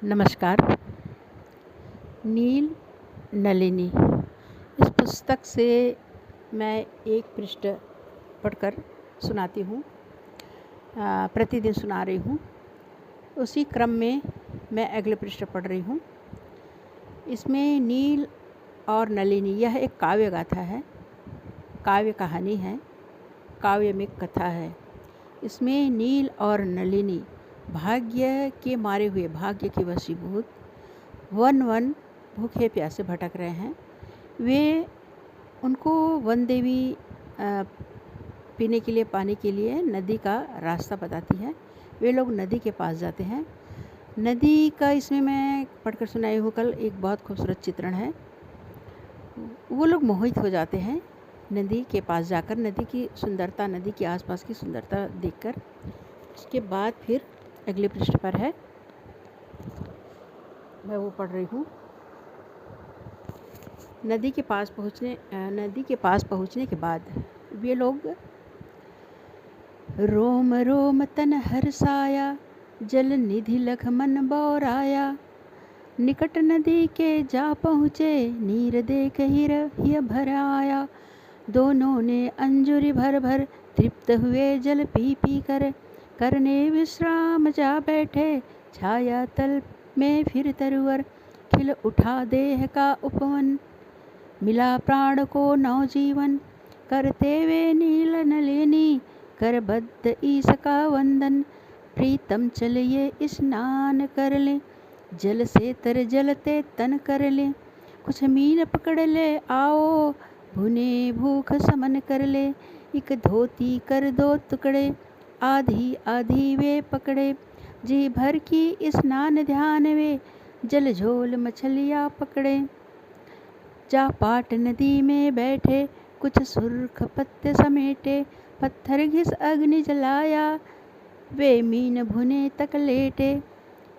नमस्कार। नील नलिनी इस पुस्तक से मैं एक पृष्ठ पढ़कर सुनाती हूँ। प्रतिदिन सुना रही हूँ। उसी क्रम में मैं अगले पृष्ठ पढ़ रही हूँ। इसमें नील और नलिनी यह एक काव्य गाथा है, काव्य कहानी है, काव्यमिक कथा है। इसमें नील और नलिनी भाग्य के मारे हुए, भाग्य के वशीभूत वन वन भूखे प्यासे भटक रहे हैं। वे उनको वन देवी पीने के लिए, पानी के लिए नदी का रास्ता बताती है। वे लोग नदी के पास जाते हैं। नदी का इसमें मैं पढ़कर सुनाई हूँ कल, एक बहुत खूबसूरत चित्रण है। वो लोग मोहित हो जाते हैं नदी के पास जाकर, नदी की सुंदरता, नदी के आसपास की सुंदरता देखकर। उसके बाद फिर अगले पृष्ठ पर है, मैं वो पढ़ रही हूँ। नदी के पास पहुँचने के बाद वे लोग रोम रोम तन हर्षाया, जल निधि लख मन बौराया। निकट नदी के जा पहुँचे, नीर देख हिय भर आया। दोनों ने अंजुरी भर भर, तृप्त हुए जल पी पी कर। करने विश्राम जा बैठे, छाया तल में फिर तरुवर। खिल उठा देह का उपवन, मिला प्राण को नवजीवन। करते वे नील नलिनी, कर बद्ध ईश का वंदन। प्रीतम चलिए स्नान कर ले, जल से तर जलते तन कर ले। कुछ मीन पकड़ ले आओ, भुने भूख समन कर ले। एक धोती कर दो टुकड़े, आधी आधी वे पकड़े। जी भर की स्नान ध्यान वे, जल झोल मछलियाँ पकड़े। जा पाट नदी में बैठे, कुछ सुर्ख पत्ते समेटे। पत्थर घिस अग्नि जलाया, वे मीन भुने तक लेटे।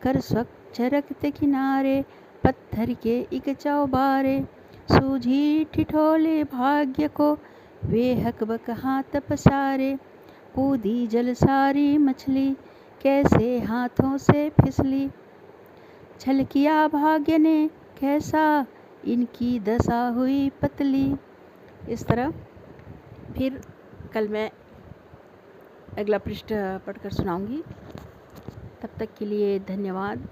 कर स्वच्छ रखते किनारे, पत्थर के एक चौबारे। सूझी ठिठोले भाग्य को, वे हकबक हाथ पसारे। कूदी जल सारी मछली, कैसे हाथों से फिसली। छल किया भाग्य ने कैसा, इनकी दशा हुई पतली। इस तरह फिर कल मैं अगला पृष्ठ पढ़कर सुनाऊंगी। तब तक के लिए धन्यवाद।